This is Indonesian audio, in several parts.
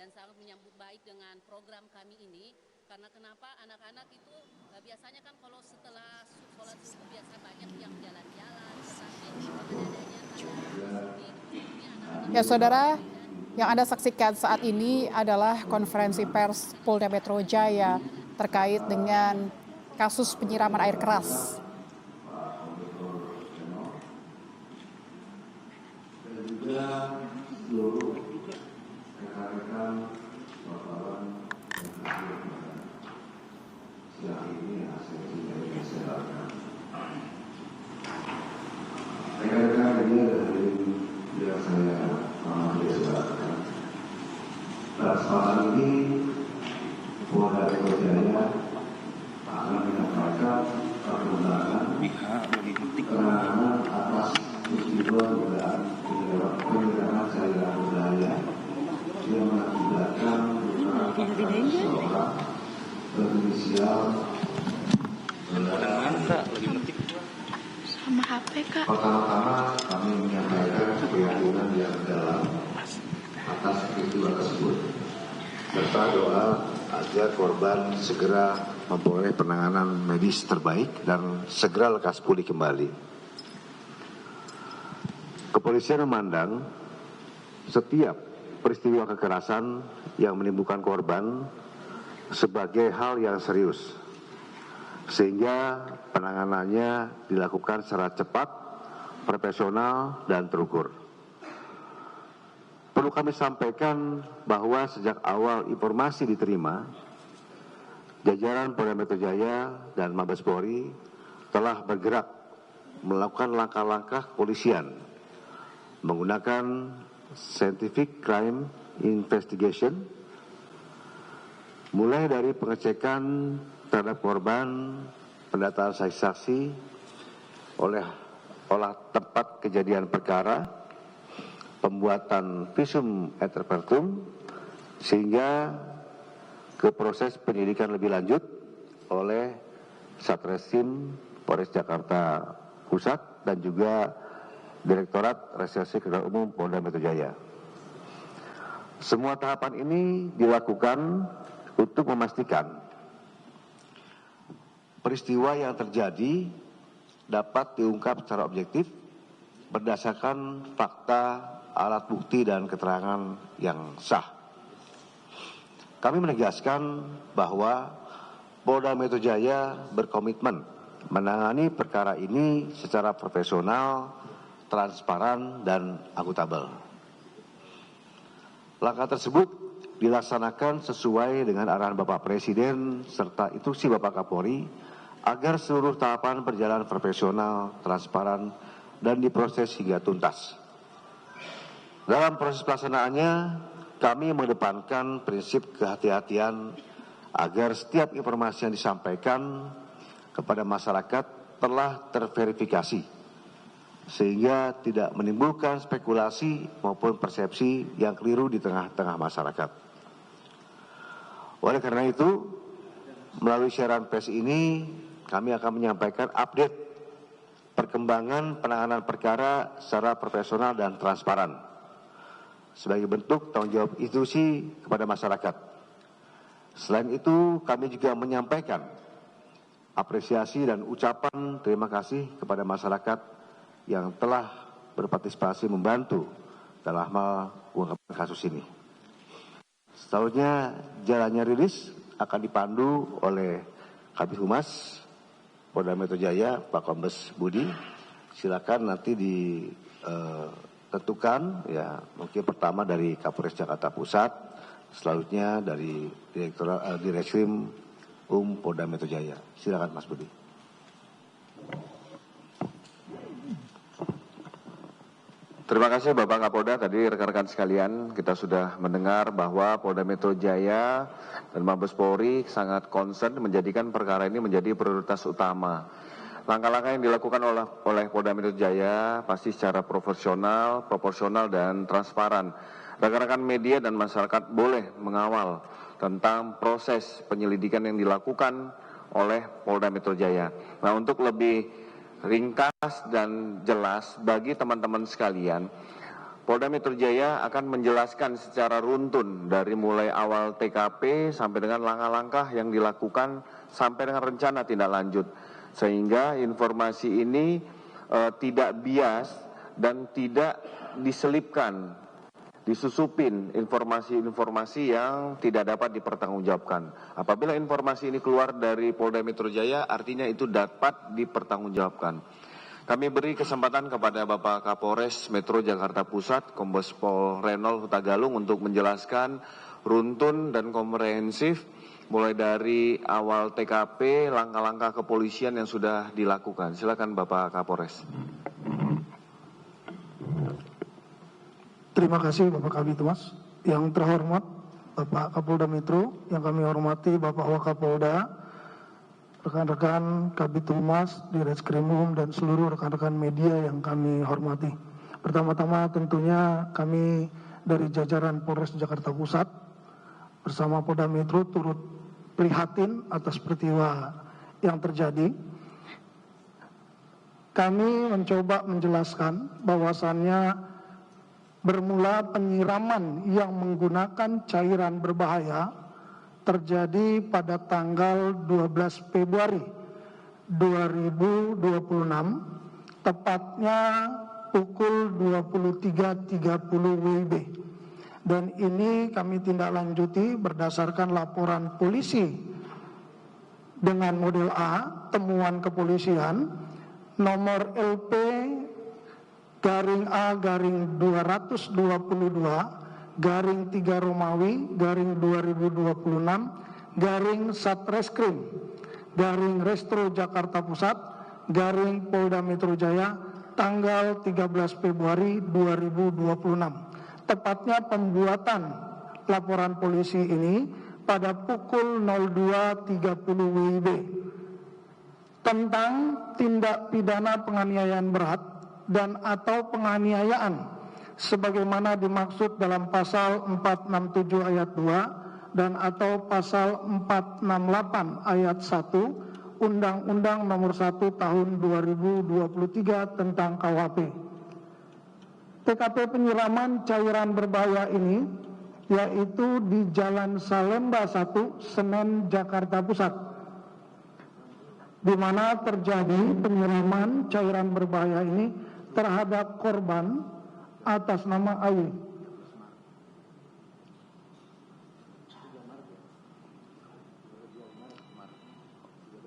dan sangat menyambut baik dengan program kami ini. Karena kenapa anak-anak itu biasanya kan kalau setelah sholat subuh biasa banyak yang jalan-jalan, tetapi dengan adanya Ya saudara, yang Anda saksikan saat ini adalah konferensi pers Polda Metro Jaya terkait dengan kasus penyiraman air keras. Dan juga seluruh rekan-rekan wartawan yang siang ini hasil dari kesehatan. Rekan-rekan ini dari yang saya amati transparan ini Polda Metro Jaya akan menyampaikan perkembangan penanganan atas peristiwa dugaan penyerangan cairan berbahaya yang mengakibatkan seorang berinisial sama HP Kak. Pertama-tama kami menyampaikan keprihatinan yang dalam atas peristiwa tersebut serta doa agar korban segera memperoleh penanganan medis terbaik dan segera lekas pulih kembali. Kepolisian memandang setiap peristiwa kekerasan yang menimbulkan korban sebagai hal yang serius, sehingga penanganannya dilakukan secara cepat, profesional, dan terukur. Perlu kami sampaikan bahwa sejak awal informasi diterima, jajaran Polda Metro Jaya dan Mabes Polri telah bergerak melakukan langkah-langkah kepolisian menggunakan scientific crime investigation, mulai dari pengecekan terhadap korban, pendataan saksi-saksi, olah tempat kejadian perkara, pembuatan visum et repertum, sehingga ke proses penyidikan lebih lanjut oleh Satreskrim Polres Jakarta Pusat dan juga Direktorat Reserse Kriminal Umum Polda Metro Jaya. Semua tahapan ini dilakukan untuk memastikan peristiwa yang terjadi dapat diungkap secara objektif berdasarkan fakta, alat bukti, dan keterangan yang sah. Kami menegaskan bahwa Polda Metro Jaya berkomitmen menangani perkara ini secara profesional, transparan, dan akuntabel. Langkah tersebut dilaksanakan sesuai dengan arahan Bapak Presiden serta instruksi Bapak Kapolri agar seluruh tahapan berjalan profesional, transparan, dan diproses hingga tuntas. Dalam proses pelaksanaannya, kami mengedepankan prinsip kehati-hatian agar setiap informasi yang disampaikan kepada masyarakat telah terverifikasi, sehingga tidak menimbulkan spekulasi maupun persepsi yang keliru di tengah-tengah masyarakat. Oleh karena itu, melalui siaran pers ini, kami akan menyampaikan update perkembangan penanganan perkara secara profesional dan transparan sebagai bentuk tanggung jawab institusi kepada masyarakat. Selain itu, kami juga menyampaikan apresiasi dan ucapan terima kasih kepada masyarakat yang telah berpartisipasi membantu dalam mengungkap kasus ini. Selanjutnya, jalannya rilis akan dipandu oleh Kabid Humas Polda Metro Jaya, Pak Kombes Budi. Silakan nanti ditentukan, ya mungkin pertama dari Kapolres Jakarta Pusat, selanjutnya dari Direktorat Polda Metro Jaya. Silakan Mas Budi. Terima kasih Bapak Kapolda. Tadi rekan-rekan sekalian, kita sudah mendengar bahwa Polda Metro Jaya dan Mabes Polri sangat concern menjadikan perkara ini menjadi prioritas utama. Langkah-langkah yang dilakukan oleh Polda Metro Jaya pasti secara profesional, proporsional, dan transparan. Rekan-rekan media dan masyarakat boleh mengawal tentang proses penyelidikan yang dilakukan oleh Polda Metro Jaya. Nah, untuk lebih ringkas dan jelas bagi teman-teman sekalian, Polda Metro Jaya akan menjelaskan secara runtun dari mulai awal TKP sampai dengan langkah-langkah yang dilakukan sampai dengan rencana tindak lanjut. Sehingga informasi ini tidak bias dan tidak diselipkan, disusupin informasi-informasi yang tidak dapat dipertanggungjawabkan. Apabila informasi ini keluar dari Polda Metro Jaya, artinya itu dapat dipertanggungjawabkan. Kami beri kesempatan kepada Bapak Kapolres Metro Jakarta Pusat, Kombes Pol Renol Hutagalung untuk menjelaskan runtun dan komprehensif mulai dari awal TKP, langkah-langkah kepolisian yang sudah dilakukan. Silakan Bapak Kapolres. Terima kasih Bapak Kabitumas. Yang terhormat Bapak Kapolda Metro, yang kami hormati Bapak Wakapolda, rekan-rekan Kabitumas di Reskrimum dan seluruh rekan-rekan media yang kami hormati. Pertama-tama tentunya kami dari jajaran Polres Jakarta Pusat bersama Polda Metro turut prihatin atas peristiwa yang terjadi. Kami mencoba menjelaskan bahwasannya bermula penyiraman yang menggunakan cairan berbahaya terjadi pada tanggal 12 Februari 2026, tepatnya pukul 23.30 WIB. Dan ini kami tindak lanjuti berdasarkan laporan polisi dengan model A, temuan kepolisian, nomor LP garing A garing 222 garing 3 Romawi garing 2026 garing Satreskrim garing Restro Jakarta Pusat garing Polda Metro Jaya tanggal 13 Februari 2026. Tepatnya pembuatan laporan polisi ini pada pukul 02.30 WIB tentang tindak pidana penganiayaan berat dan atau penganiayaan sebagaimana dimaksud dalam pasal 467 ayat 2 dan atau pasal 468 ayat 1 Undang-Undang Nomor 1 Tahun 2023 tentang KUHP. TKP penyiraman cairan berbahaya ini yaitu di Jalan Salemba 1, Senen, Jakarta Pusat, di mana terjadi penyiraman cairan berbahaya ini terhadap korban atas nama AY.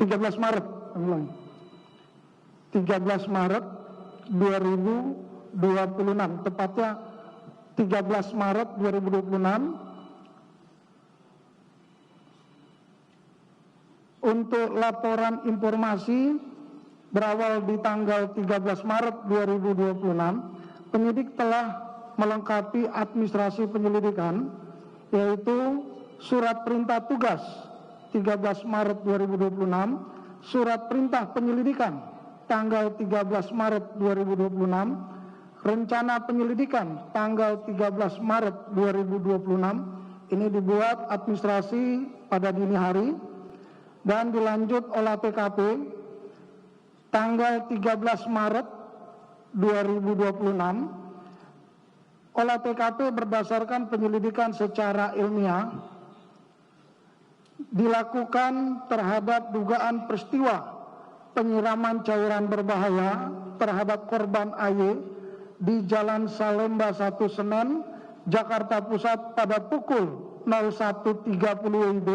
(13 Maret 2026, tepatnya 13 Maret 2026 untuk laporan informasi berawal di tanggal 13 Maret 2026. Penyidik telah melengkapi administrasi penyelidikan, yaitu surat perintah tugas 13 Maret 2026, surat perintah penyelidikan tanggal 13 Maret 2026, rencana penyelidikan tanggal 13 Maret 2026. Ini dibuat administrasi pada dini hari dan dilanjut olah TKP tanggal 13 Maret 2026. Olah TKP berdasarkan penyelidikan secara ilmiah dilakukan terhadap dugaan peristiwa penyiraman cairan berbahaya terhadap korban AY di Jalan Salemba 1 Senen, Jakarta Pusat pada pukul 01.30 WIB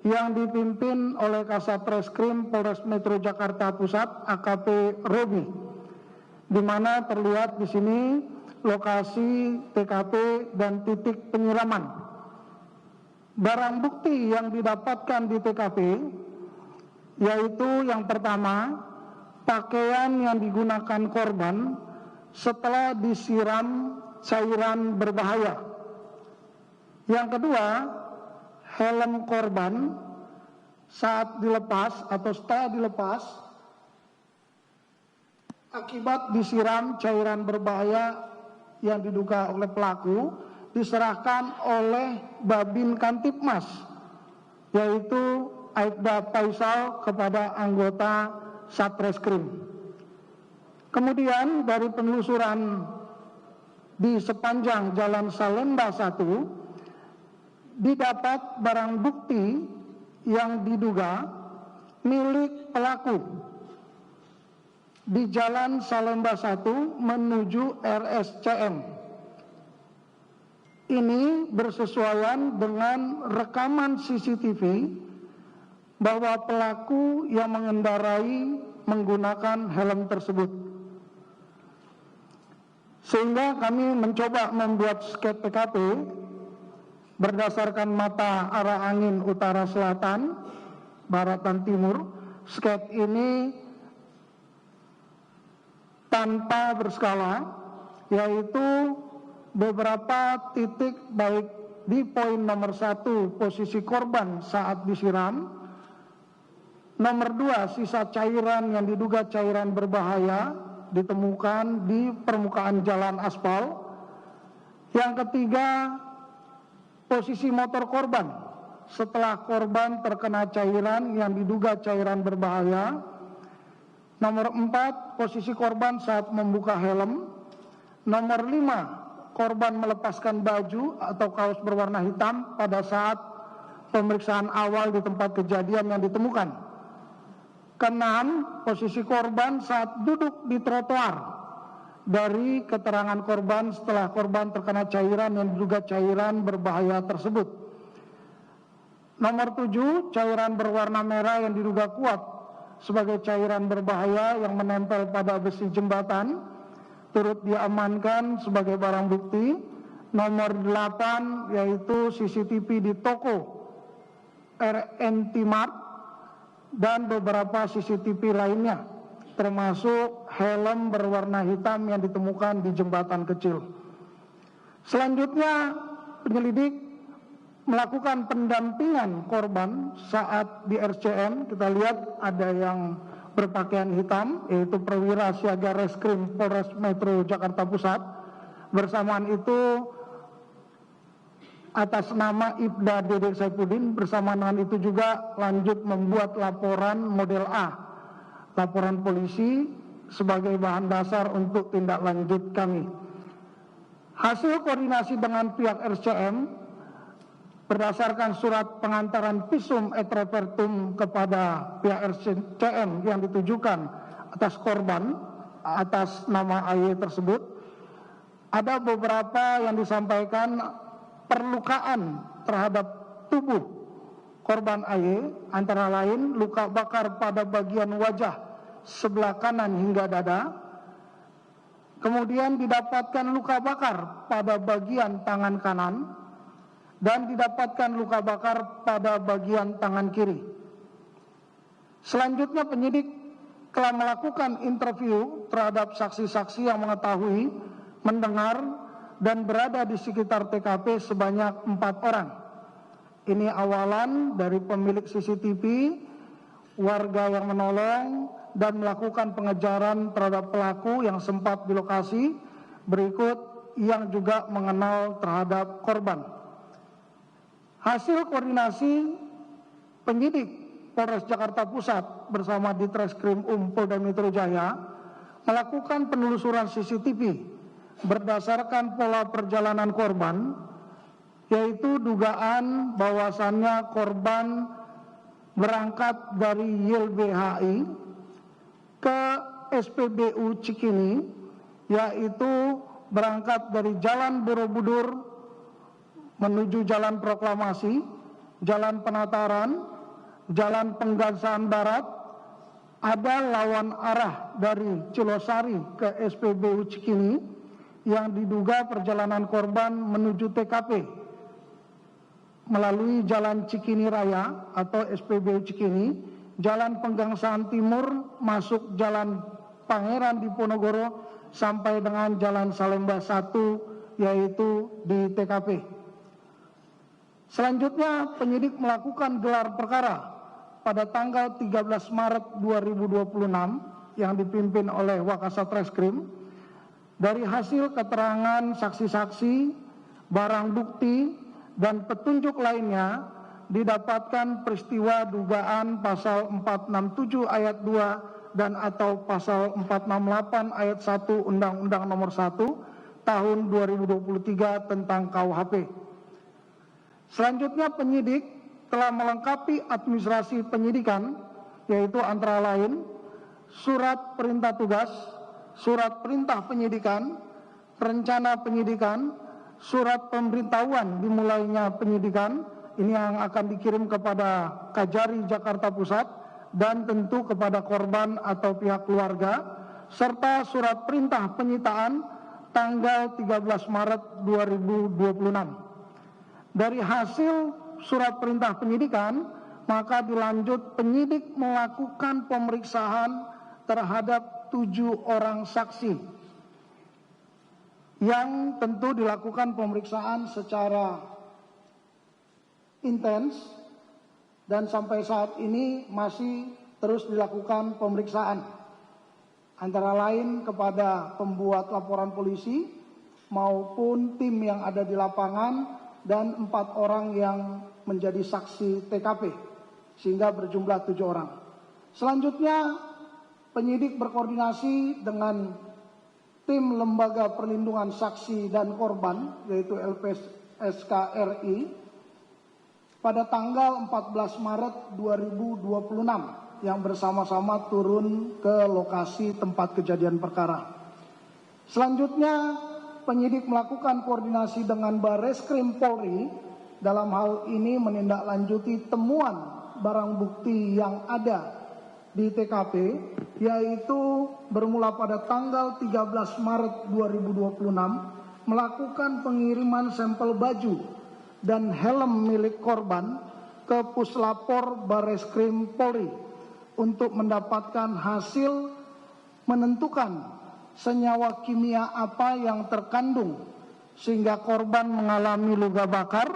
yang dipimpin oleh Kasat Reskrim Polres Metro Jakarta Pusat AKP Robi, di mana terlihat di sini lokasi TKP dan titik penyiraman. Barang bukti yang didapatkan di TKP yaitu yang pertama, pakaian yang digunakan korban setelah disiram cairan berbahaya. Yang kedua, helm korban saat dilepas atau setelah dilepas akibat disiram cairan berbahaya yang diduga oleh pelaku diserahkan oleh Babin Kantipmas, yaitu Aibda Faisal kepada anggota Satreskrim. Kemudian dari penelusuran di sepanjang Jalan Salemba 1 didapat barang bukti yang diduga milik pelaku di Jalan Salemba 1 menuju RSCM. Ini bersesuaian dengan rekaman CCTV bahwa pelaku yang mengendarai menggunakan helm tersebut. Sehingga kami mencoba membuat skep TKP berdasarkan mata arah angin utara selatan, barat dan timur. Skep ini tanpa berskala, yaitu beberapa titik baik di poin nomor 1 posisi korban saat disiram, nomor 2 sisa cairan yang diduga cairan berbahaya ditemukan di permukaan jalan aspal. Yang ketiga, posisi motor korban setelah korban terkena cairan yang diduga cairan berbahaya. Nomor 4, posisi korban saat membuka helm. Nomor 5, korban melepaskan baju atau kaos berwarna hitam pada saat pemeriksaan awal di tempat kejadian yang ditemukan. Keenam, posisi korban saat duduk di trotoar. Dari keterangan korban setelah korban terkena cairan yang diduga cairan berbahaya tersebut. Nomor 7, cairan berwarna merah yang diduga kuat sebagai cairan berbahaya yang menempel pada besi jembatan turut diamankan sebagai barang bukti. Nomor 8, yaitu CCTV di toko RNT Mart dan beberapa CCTV lainnya, termasuk helm berwarna hitam yang ditemukan di jembatan kecil. Selanjutnya, penyelidik melakukan pendampingan korban saat di RCM. Kita lihat ada yang berpakaian hitam, yaitu perwira siaga Reskrim Polres Metro Jakarta Pusat. Bersamaan itu atas nama Ibda Dede Saifuddin, bersama dengan itu juga lanjut membuat laporan model A, laporan polisi sebagai bahan dasar untuk tindak lanjut kami. Hasil koordinasi dengan pihak RCM berdasarkan surat pengantaran visum et repertum kepada pihak RCM yang ditujukan atas korban atas nama AY tersebut, ada beberapa yang disampaikan perlukaan terhadap tubuh korban AY, antara lain luka bakar pada bagian wajah sebelah kanan hingga dada. Kemudian didapatkan luka bakar pada bagian tangan kanan dan didapatkan luka bakar pada bagian tangan kiri. Selanjutnya penyidik telah melakukan interview terhadap saksi-saksi yang mengetahui, mendengar, dan berada di sekitar TKP sebanyak 4 orang. Ini awalan dari pemilik CCTV, warga yang menolong, dan melakukan pengejaran terhadap pelaku yang sempat di lokasi, berikut yang juga mengenal terhadap korban. Hasil koordinasi penyidik Polres Jakarta Pusat bersama Ditreskrim Polda Metro Jaya melakukan penelusuran CCTV berdasarkan pola perjalanan korban, yaitu dugaan bahwasannya korban berangkat dari YLBHI ke SPBU Cikini, yaitu berangkat dari Jalan Borobudur menuju Jalan Proklamasi, Jalan Penataran, Jalan Penggangsaan Barat, ada lawan arah dari Cilosari ke SPBU Cikini yang diduga perjalanan korban menuju TKP melalui Jalan Cikini Raya atau SPBU Cikini, Jalan Penggangsaan Timur masuk Jalan Pangeran Diponegoro sampai dengan Jalan Salemba 1, yaitu di TKP. Selanjutnya penyidik melakukan gelar perkara pada tanggal 13 Maret 2026 yang dipimpin oleh Wakasat Reskrim. Dari hasil keterangan saksi-saksi, barang bukti, dan petunjuk lainnya didapatkan peristiwa dugaan pasal 467 ayat 2 dan atau pasal 468 ayat 1 Undang-Undang nomor 1 tahun 2023 tentang KUHP. Selanjutnya penyidik telah melengkapi administrasi penyidikan, yaitu antara lain surat perintah tugas, surat perintah penyidikan, rencana penyidikan, surat pemberitahuan dimulainya penyidikan, ini yang akan dikirim kepada Kajari Jakarta Pusat dan tentu kepada korban atau pihak keluarga, serta surat perintah penyitaan tanggal 13 Maret 2026. Dari hasil surat perintah penyidikan, maka dilanjut penyidik melakukan pemeriksaan terhadap 7 orang saksi yang tentu dilakukan pemeriksaan secara intens dan sampai saat ini masih terus dilakukan pemeriksaan, antara lain kepada pembuat laporan polisi maupun tim yang ada di lapangan dan 4 orang yang menjadi saksi TKP, sehingga berjumlah 7 orang. Selanjutnya penyidik berkoordinasi dengan tim Lembaga Perlindungan Saksi dan Korban, yaitu LPSK RI, pada tanggal 14 Maret 2026 yang bersama-sama turun ke lokasi tempat kejadian perkara. Selanjutnya penyidik melakukan koordinasi dengan Bareskrim Polri dalam hal ini menindaklanjuti temuan barang bukti yang ada di TKP, yaitu bermula pada tanggal 13 Maret 2026 melakukan pengiriman sampel baju dan helm milik korban ke Puslapor Bareskrim Polri untuk mendapatkan hasil menentukan senyawa kimia apa yang terkandung sehingga korban mengalami luka bakar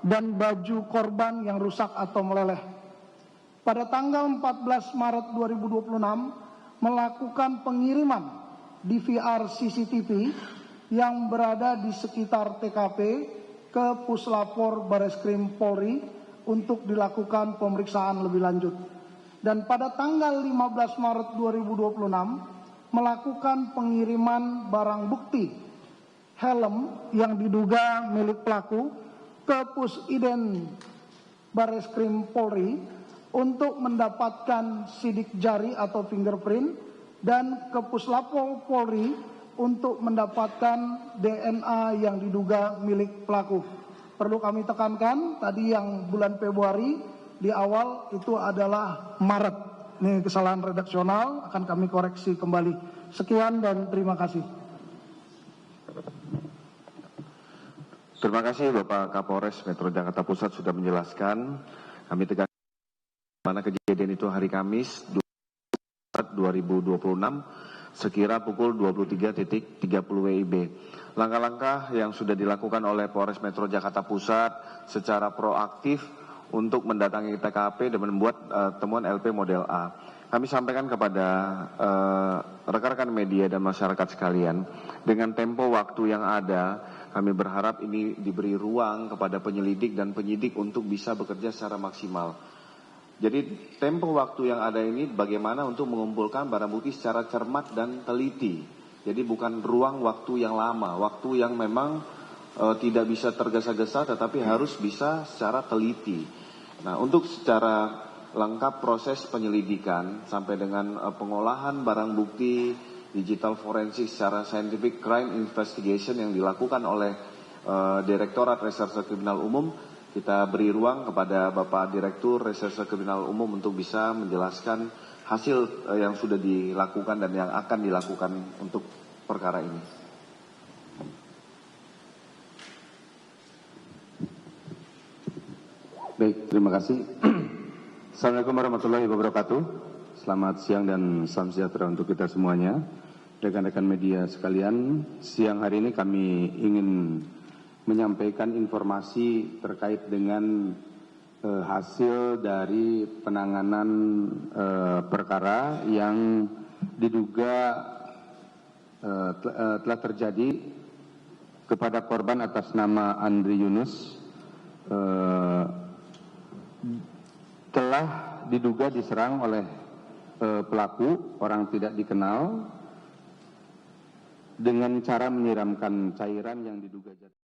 dan baju korban yang rusak atau meleleh. Pada tanggal 14 Maret 2026 melakukan pengiriman DVR CCTV yang berada di sekitar TKP ke Puslapor Bareskrim Polri untuk dilakukan pemeriksaan lebih lanjut. Dan pada tanggal 15 Maret 2026 melakukan pengiriman barang bukti helm yang diduga milik pelaku ke Pusiden Bareskrim Polri untuk mendapatkan sidik jari atau fingerprint dan ke Puslapor Polri untuk mendapatkan DNA yang diduga milik pelaku. Perlu kami tekankan, tadi yang bulan Februari di awal itu adalah Maret. Ini kesalahan redaksional, akan kami koreksi kembali. Sekian dan terima kasih. Terima kasih Bapak Kapolres Metro Jakarta Pusat sudah menjelaskan. Kami tegaskan mana kejadian itu hari Kamis 2026 sekira pukul 23.30 WIB. Langkah-langkah yang sudah dilakukan oleh Polres Metro Jakarta Pusat secara proaktif untuk mendatangi TKP dan membuat temuan LP model A. Kami sampaikan kepada rekan-rekan media dan masyarakat sekalian, dengan tempo waktu yang ada, kami berharap ini diberi ruang kepada penyelidik dan penyidik untuk bisa bekerja secara maksimal. Jadi tempo waktu yang ada ini bagaimana untuk mengumpulkan barang bukti secara cermat dan teliti. Jadi bukan ruang waktu yang lama, waktu yang memang tidak bisa tergesa-gesa tetapi harus bisa secara teliti. Nah, untuk secara lengkap proses penyelidikan sampai dengan pengolahan barang bukti digital forensik secara scientific crime investigation yang dilakukan oleh Direktorat Reserse Kriminal Umum, kita beri ruang kepada Bapak Direktur Reserse Kriminal Umum untuk bisa menjelaskan hasil yang sudah dilakukan dan yang akan dilakukan untuk perkara ini. Baik, terima kasih. Assalamualaikum warahmatullahi wabarakatuh. Selamat siang dan salam sejahtera untuk kita semuanya. Rekan-rekan media sekalian, siang hari ini kami ingin menyampaikan informasi terkait dengan hasil dari penanganan perkara yang diduga telah terjadi kepada korban atas nama Andri Yunus, telah diduga diserang oleh pelaku orang tidak dikenal dengan cara menyiramkan cairan yang diduga jatuh.